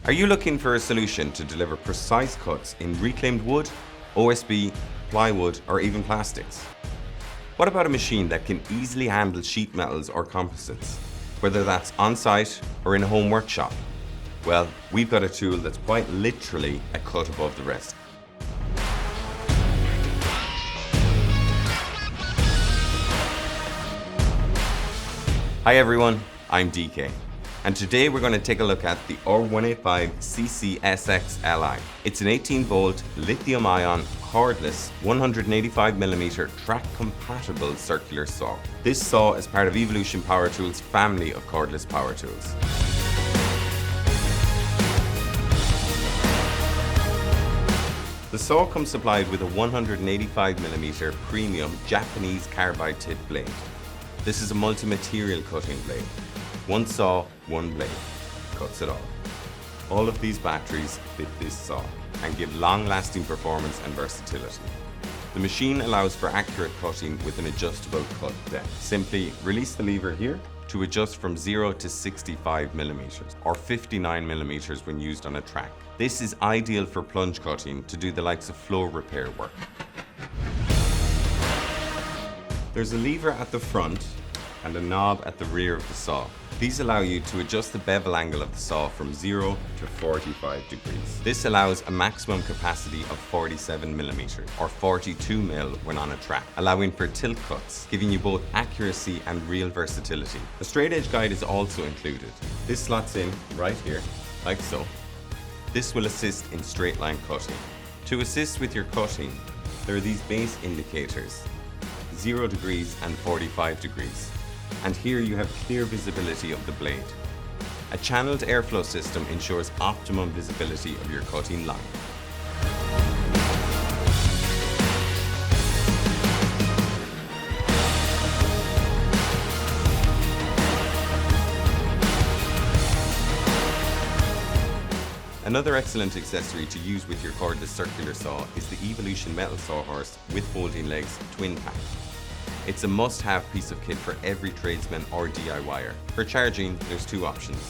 Are you looking for a solution to deliver precise cuts in reclaimed wood, OSB, plywood, or even plastics? What about a machine that can easily handle sheet metals or composites, whether that's on-site or in a home workshop? Well, we've got a tool that's quite literally a cut above the rest. Hi everyone, I'm DK. And today we're going to take a look at the R185CCSX-Li. It's an 18-volt lithium-ion cordless 185mm track-compatible circular saw. This saw is part of Evolution Power Tools' family of cordless power tools. The saw comes supplied with a 185mm premium Japanese carbide tip blade. This is a multi-material cutting blade. One saw, one blade, cuts it all. All of these batteries fit this saw and give long-lasting performance and versatility. The machine allows for accurate cutting with an adjustable cut depth. Simply release the lever here to adjust from 0 to 65mm or 59mm when used on a track. This is ideal for plunge cutting to do the likes of floor repair work. There's a lever at the front and a knob at the rear of the saw. These allow you to adjust the bevel angle of the saw from 0 to 45 degrees. This allows a maximum capacity of 47mm or 42mm when on a track, allowing for tilt cuts, giving you both accuracy and real versatility. A straight edge guide is also included. This slots in right here, like so. This will assist in straight line cutting. To assist with your cutting, there are these base indicators, 0 degrees and 45 degrees. And here you have clear visibility of the blade. A channeled airflow system ensures optimum visibility of your cutting line. Another excellent accessory to use with your cordless circular saw is the Evolution metal sawhorse with folding legs twin pack. It's a must-have piece of kit for every tradesman or DIYer. For charging, there's two options.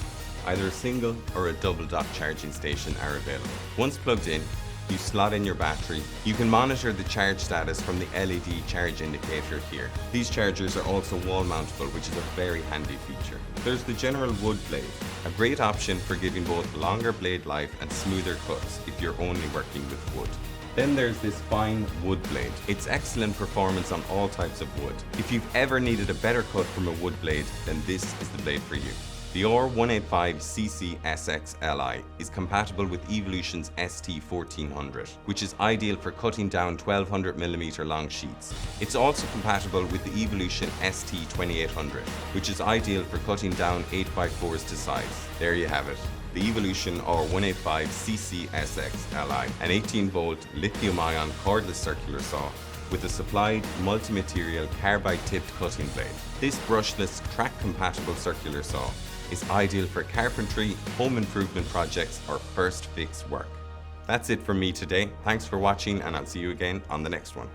Either a single or a double dock charging station are available. Once plugged in, you slot in your battery. You can monitor the charge status from the LED charge indicator here. These chargers are also wall mountable, which is a very handy feature. There's the general wood blade, a great option for giving both longer blade life and smoother cuts if you're only working with wood. Then there's this fine wood blade. It's excellent performance on all types of wood. If you've ever needed a better cut from a wood blade, then this is the blade for you. The R185CCSX-Li is compatible with Evolution's ST1400, which is ideal for cutting down 1200mm long sheets. It's also compatible with the Evolution ST2800, which is ideal for cutting down 8x4s to size. There you have it. The Evolution R185CCSX-Li, an 18-volt lithium-ion cordless circular saw with a supplied multi-material carbide-tipped cutting blade. This brushless, track-compatible circular saw is ideal for carpentry, home improvement projects, or first fix work. That's it from me today. Thanks for watching, and I'll see you again on the next one.